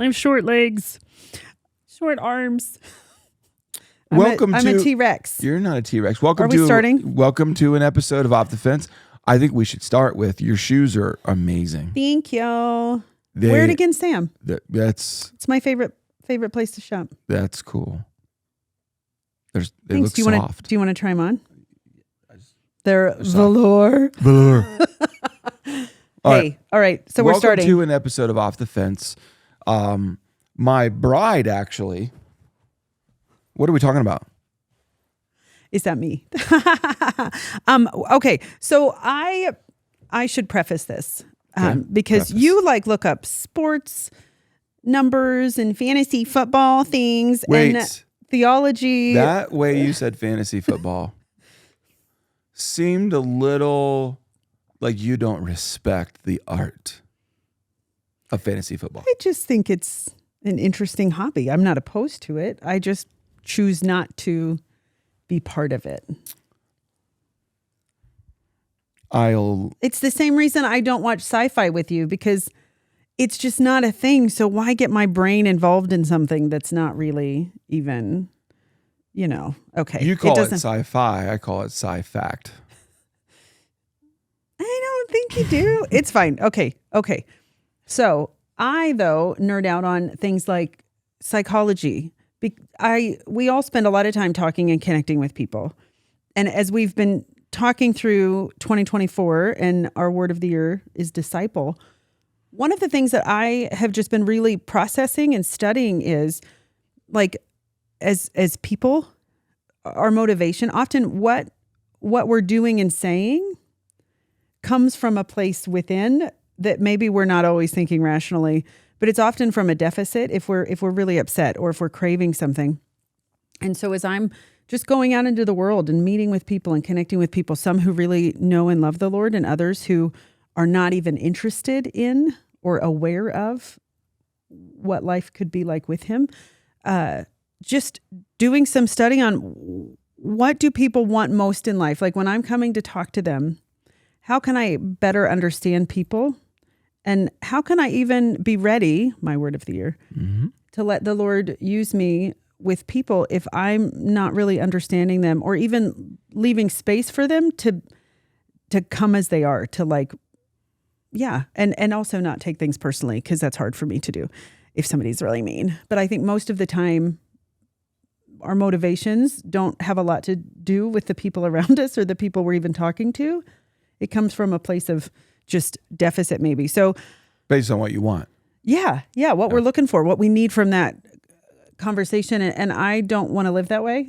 I have short legs, short arms. I'm a T-Rex. You're not a T-Rex. Are we starting? Welcome to an episode of Off the Fence. I think we should start with your shoes are amazing. Thank you. Wear it again, Sam. It's my favorite place to shop. That's cool. They Thanks. look soft. Do you want to try them on? They're velour. All right. So we're starting. Welcome to an episode of Off the Fence. My bride, actually. What are we talking about? Is that me? Okay. So I should preface this because you look up sports numbers and fantasy football things and theology. That way you said fantasy football seemed a little like you don't respect the art of fantasy football. I just think it's an interesting hobby. I'm not opposed to it. I just choose not to be part of it. It's the same reason I don't watch sci-fi with you, because it's just not a thing. So why get my brain involved in something that's not really even, okay. You call it sci-fi. I call it sci-fact. I don't think you do. It's fine. Okay. So I, though, nerd out on things like psychology. We all spend a lot of time talking and connecting with people. And as we've been talking through 2024 and our word of the year is disciple, one of the things that I have just been really processing and studying is as people, our motivation, often what we're doing and saying comes from a place within that maybe we're not always thinking rationally, but it's often from a deficit if we're really upset or if we're craving something. And so as I'm just going out into the world and meeting with people and connecting with people, some who really know and love the Lord and others who are not even interested in or aware of what life could be like with him, just doing some study on what do people want most in life? Like when I'm coming to talk to them, how can I better understand people? And how can I even be ready, my word of the year, to let the Lord use me with people if I'm not really understanding them or even leaving space for them to come as they are, and also not take things personally, because that's hard for me to do if somebody's really mean. But I think most of the time our motivations don't have a lot to do with the people around us or the people we're even talking to. It comes from a place of just deficit maybe. So based on what you want. Yeah. What we're looking for, what we need from that conversation. And I don't want to live that way.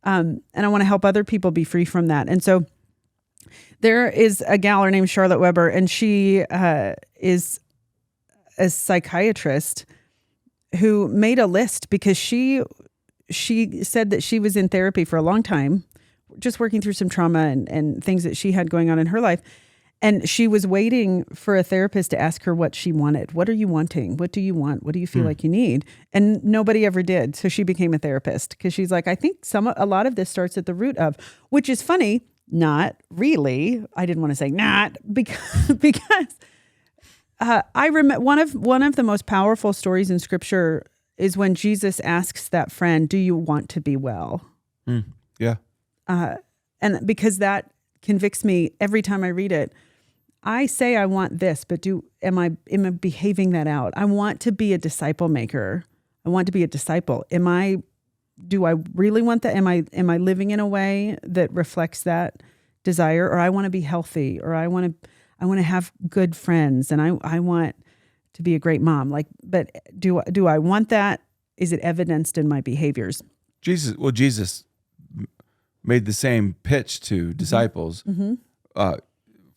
And I want to help other people be free from that. And so there is a gal, her name's Charlotte Weber, and she is a psychiatrist who made a list because she said that she was in therapy for a long time, just working through some trauma and things that she had going on in her life. And she was waiting for a therapist to ask her what she wanted. What are you wanting? What do you want? What do you feel like you need? And nobody ever did. So she became a therapist because she's like, I think a lot of this starts at the root of, which is funny, not really. I didn't want to say not because I remember one of the most powerful stories in Scripture is when Jesus asks that friend, "Do you want to be well?" Yeah. And because that convicts me every time I read it. I say I want this, but am I behaving that out? I want to be a disciple maker. I want to be a disciple. Do I really want that? Am I living in a way that reflects that desire? Or I want to be healthy, or I want to have good friends, and I want to be a great mom. But do I want that? Is it evidenced in my behaviors? Jesus made the same pitch to disciples.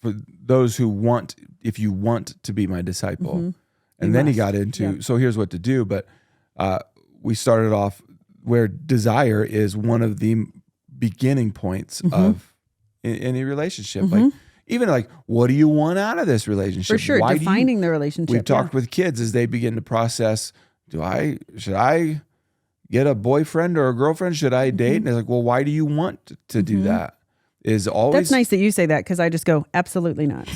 For those who want, if you want to be my disciple. And then he got into, so here's what to do. But we started off where desire is one of the beginning points of any relationship. Like what do you want out of this relationship? For sure, defining the relationship. We've talked with kids as they begin to process, should I get a boyfriend or a girlfriend? Should I date? And they're like, well, why do you want to do that? Is always. That's nice that you say that, because I just go, absolutely not.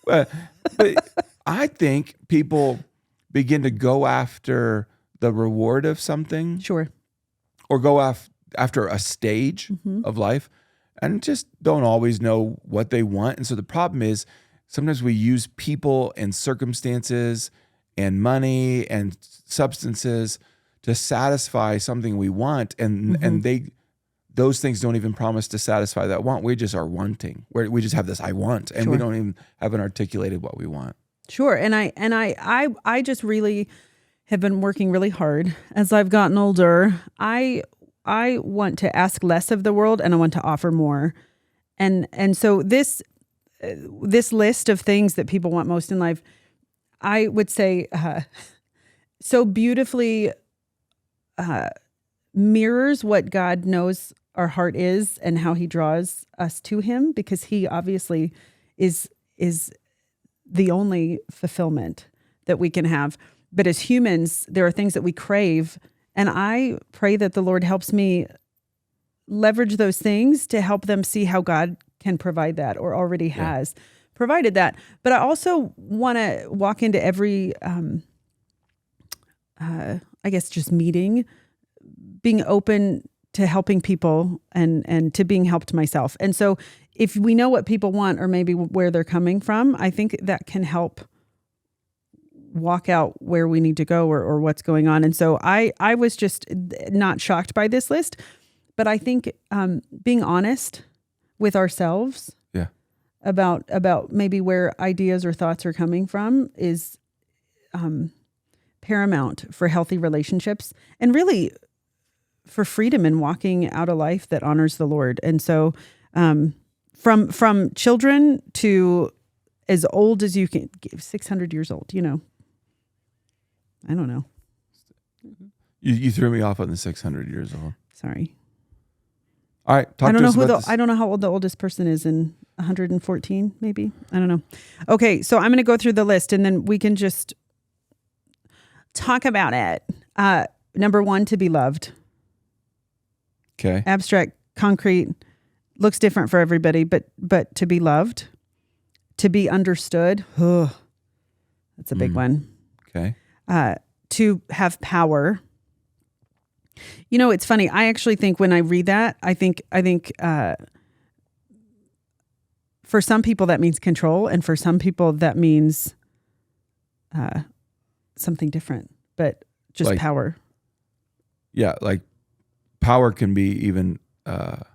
But I think people begin to go after the reward of something, Sure. or go after a stage of life, and just don't always know what they want. And so the problem is sometimes we use people and circumstances and money and substances to satisfy something we want, and those things don't even promise to satisfy that want. We just are wanting. We just have this I want, and we don't even haven't articulated what we want. Sure. And I just really have been working really hard as I've gotten older. I want to ask less of the world, and I want to offer more. And so this list of things that people want most in life, I would say so beautifully mirrors what God knows our heart is and how he draws us to him, because he obviously is the only fulfillment that we can have. But as humans, there are things that we crave, and I pray that the Lord helps me leverage those things to help them see how God can provide that, or already has provided that. But I also want to walk into every, I guess, just meeting, being open to helping people and to being helped myself. And so if we know what people want, or maybe where they're coming from, I think that can help walk out where we need to go, or what's going on. And so I was just not shocked by this list, but I think being honest with ourselves about maybe where ideas or thoughts are coming from is paramount for healthy relationships, and really for freedom in walking out a life that honors the Lord. And so from children to as old as you can, 600 years old, I don't know. You threw me off on the 600 years old. Sorry. All right. I don't know how old the oldest person is in 114, maybe. I don't know. Okay. So I'm going to go through the list, and then we can just talk about it. Number 1, to be loved. Okay. Abstract, concrete, looks different for everybody, but to be loved, to be understood. That's a big one. Okay. To have power. It's funny. I actually think when I read that, I think for some people that means control, and for some people that means something different, but just like power. Yeah, like power can be even the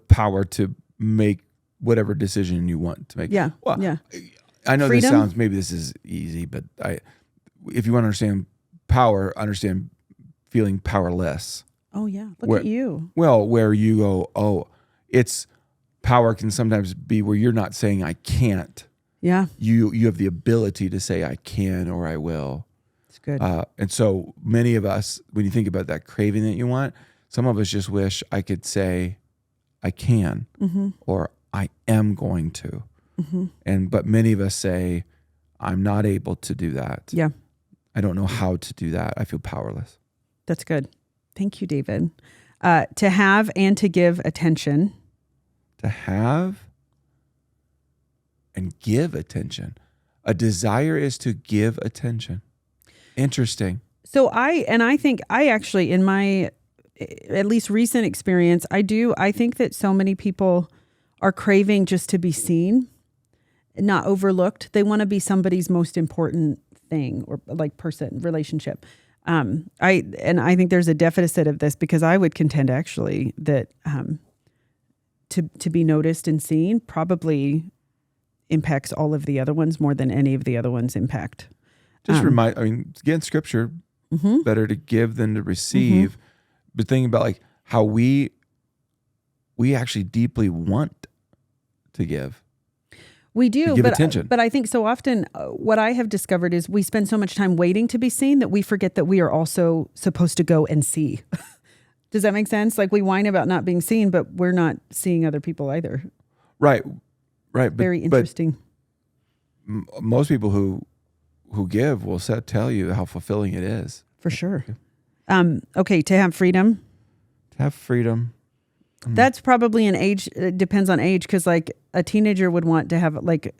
power to make whatever decision you want to make. Yeah. Well, yeah. I know Freedom? maybe this is easy, but if you want to understand power, understand feeling powerless. Oh yeah. Look at you. Well, where you go, it's power can sometimes be where you're not saying I can't. Yeah. You have the ability to say I can or I will. It's good. And so many of us, when you think about that craving that you want, some of us just wish I could say I can, or I am going to. But many of us say, I'm not able to do that. Yeah. I don't know how to do that. I feel powerless. That's good. Thank you, David. To have and to give attention. To have and give attention. A desire is to give attention. Interesting. So I think I actually, in my at least recent experience, I think that so many people are craving just to be seen, not overlooked. They want to be somebody's most important thing, or like person, relationship. I think there's a deficit of this, because I would contend actually that to be noticed and seen probably impacts all of the other ones more than any of the other ones impact. Just again, scripture, better to give than to receive. But thinking about like how we actually deeply want to give. We do, give attention. But I think so often what I have discovered is we spend so much time waiting to be seen that we forget that we are also supposed to go and see. Does that make sense? Like we whine about not being seen, but we're not seeing other people either. Right. Very interesting. But most people who give will tell you how fulfilling it is. For sure. Okay, to have freedom. To have freedom. That's probably an age. It depends on age, because like a teenager would want to have like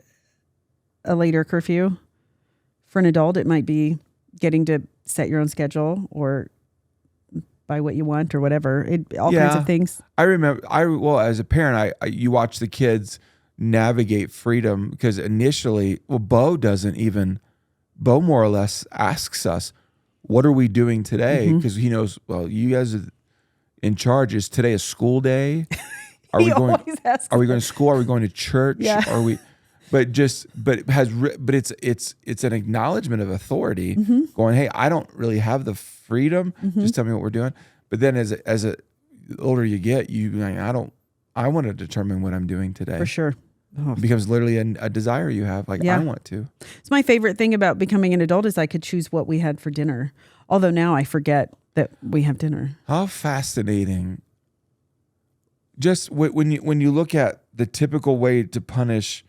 a later curfew For an adult, it might be getting to set your own schedule or buy what you want or whatever. All kinds of things. I remember, as a parent, you watch the kids navigate freedom because initially, Bo more or less asks us, what are we doing today? Because he knows, well, you guys are in charge. Is today a school day? Are we going to school? Are we going to church? Yeah. Are we? But it's an acknowledgement of authority, going, hey, I don't really have the freedom. Just tell me what we're doing. But then as the older you get, I want to determine what I'm doing today. For sure. Oh. It becomes literally a desire you have. Like, I want to. It's my favorite thing about becoming an adult is I could choose what we had for dinner. Although now I forget that we have dinner. How fascinating. Just when you look at the typical way to punish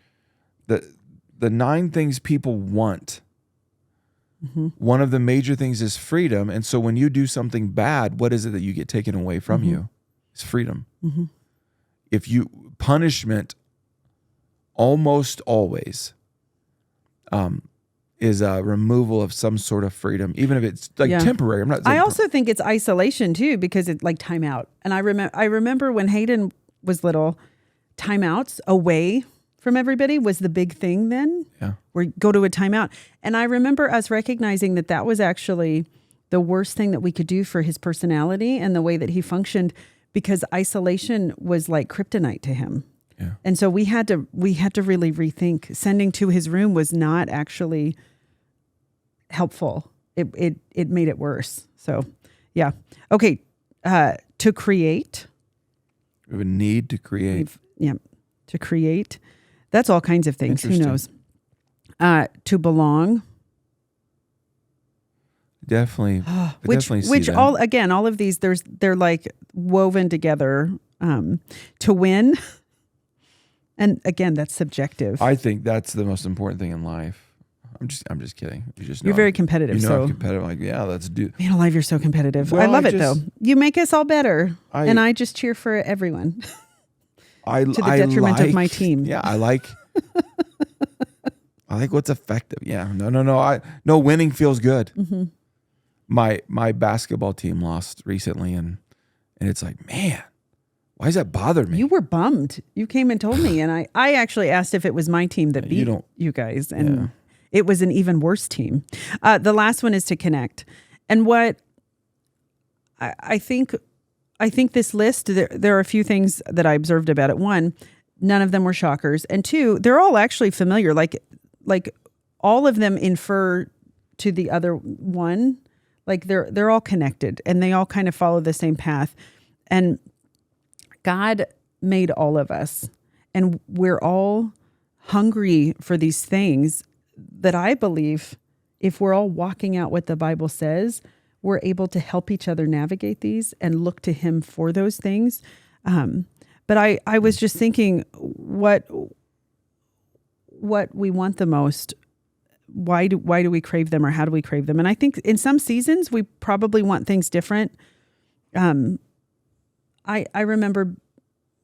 the 9 things people want, one of the major things is freedom. And so when you do something bad, what is it that you get taken away from you? It's freedom. Punishment almost always is a removal of some sort of freedom, even if it's temporary. I also think it's isolation too, because it's like timeout. And I remember when Hayden was little, timeouts away from everybody was the big thing then. Yeah. Where go to a timeout. And I remember us recognizing that was actually the worst thing that we could do for his personality and the way that he functioned, because isolation was like kryptonite to him. Yeah. And so we had to really rethink. Sending to his room was not actually helpful. It made it worse. So, yeah. Okay. To create. We have a need to create. To create. That's all kinds of things. Who knows? To belong. Definitely. Which all of these, they're like woven together. To win. And again, that's subjective. I think that's the most important thing in life. I'm just kidding. You're very competitive. I'm competitive. Like, yeah, let's do. Man alive, you're so competitive. I love it though. You make us all better, and I just cheer for everyone. To the detriment of my team. Yeah, I like what's effective. Yeah, no. Winning feels good. My basketball team lost recently, and it's like, man. Why does that bother me? You were bummed. You came and told me, and I actually asked if it was my team that beat you guys, and it was an even worse team. The last one is to connect, and what I think this list, there are a few things that I observed about it. One, none of them were shockers, and two, they're all actually familiar. Like all of them infer to the other one. Like they're all connected, and they all kind of follow the same path, and God made all of us, and we're all hungry for these things that I believe if we're all walking out what the Bible says, we're able to help each other navigate these and look to Him for those things. But I was just thinking what we want the most. Why do we crave them, or how do we crave them? And I think in some seasons we probably want things different. I remember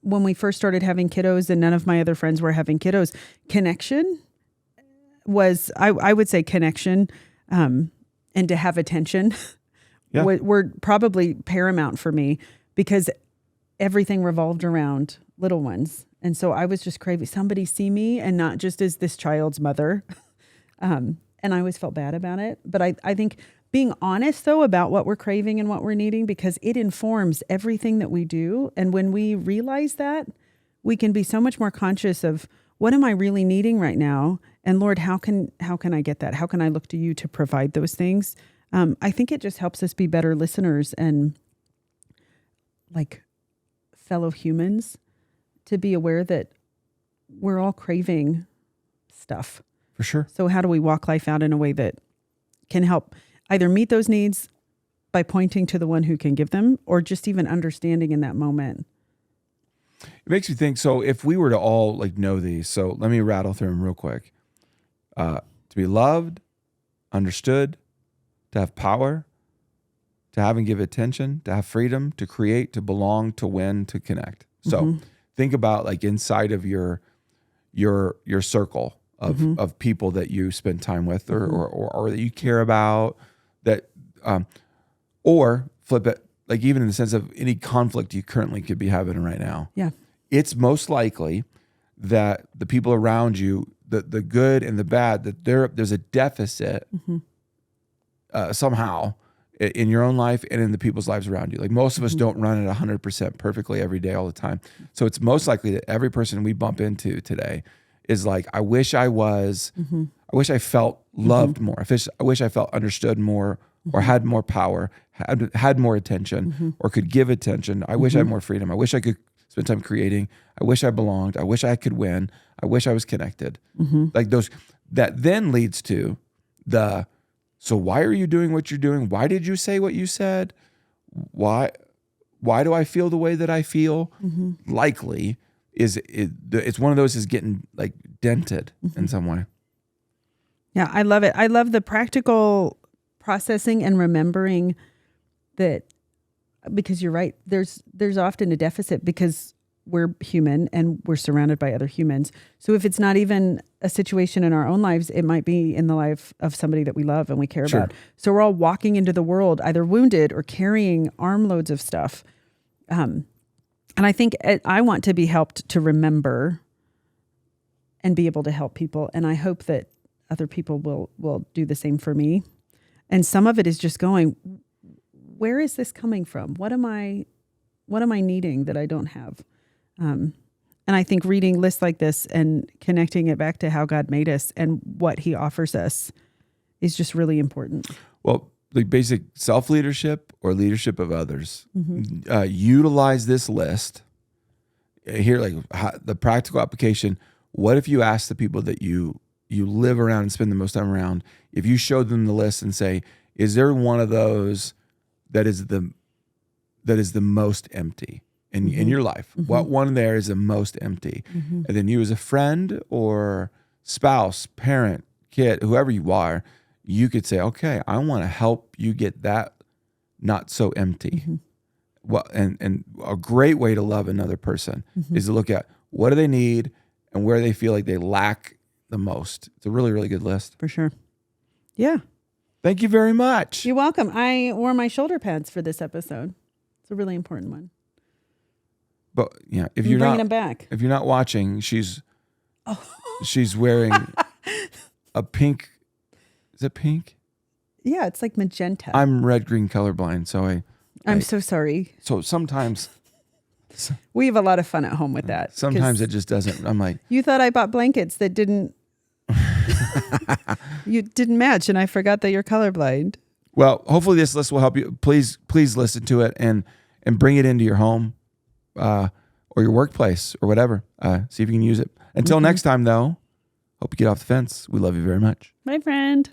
when we first started having kiddos and none of my other friends were having kiddos, connection was, I would say connection, and to have attention were probably paramount for me, because everything revolved around little ones. And so I was just craving somebody see me, and not just as this child's mother. And I always felt bad about it. But I think being honest, though, about what we're craving and what we're needing, because it informs everything that we do. And when we realize that, we can be so much more conscious of what am I really needing right now? And Lord, how can I get that? How can I look to you to provide those things? I think it just helps us be better listeners and like fellow humans, to be aware that we're all craving stuff. For sure. So how do we walk life out in a way that can help either meet those needs by pointing to the one who can give them, or just even understanding in that moment? It makes me think, so if we were to all know these, so let me rattle through them real quick. To be loved, understood, to have power, to have and give attention, to have freedom, to create, to belong, to win, to connect. So think about inside of your circle of people that you spend time with or that you care about, that or flip it, like even in the sense of any conflict you currently could be having right now. Yeah. It's most likely that the people around you, the good and the bad, that there's a deficit somehow in your own life and in the people's lives around you. Like most of us don't run at 100% perfectly every day, all the time. So it's most likely that every person we bump into today is like, I wish I was, I wish I felt loved more. I wish I felt understood more, or had more power, had more attention, or could give attention. I wish I had more freedom. I wish I could spend time creating. I wish I belonged. I wish I could win. I wish I was connected. Like those, that then leads to so why are you doing what you're doing? Why did you say what you said? Why do I feel the way that I feel? Likely it's one of those is getting like dented in some way. Yeah, I love it. I love the practical processing and remembering that, because you're right, there's often a deficit because we're human and we're surrounded by other humans. So if it's not even a situation in our own lives, it might be in the life of somebody that we love and we care about. So we're all walking into the world either wounded or carrying armloads of stuff. And I think I want to be helped to remember and be able to help people. And I hope that other people will do the same for me. And some of it is just going, where is this coming from? What am I needing that I don't have? And I think reading lists like this and connecting it back to how God made us and what he offers us is just really important. Well, the basic self-leadership or leadership of others, utilize this list. Here, like the practical application. What if you ask the people that you live around and spend the most time around, if you showed them the list and say, is there one of those that is the most empty in your life? What one there is the most empty? And then you as a friend or spouse, parent, kid, whoever you are, you could say, okay, I want to help you get that not so empty. Well, and a great way to love another person is to look at what do they need and where they feel like they lack the most. It's a really, really good list. For sure. Yeah. Thank you very much. You're welcome. I wore my shoulder pads for this episode. It's a really important one. But yeah, if I'm you're bringing not them back. if you're not watching, she's wearing a pink. Is it pink? Yeah, it's like magenta. I'm red-green colorblind, so I'm so sorry. So sometimes We have a lot of fun at home with that. Sometimes it just doesn't. I'm like, you thought I bought blankets that didn't you didn't match, and I forgot that you're colorblind. Well, hopefully this list will help you. Please listen to it and bring it into your home or your workplace or whatever. See if you can use it. Until next time, though, hope you get off the fence. We love you very much. My friend.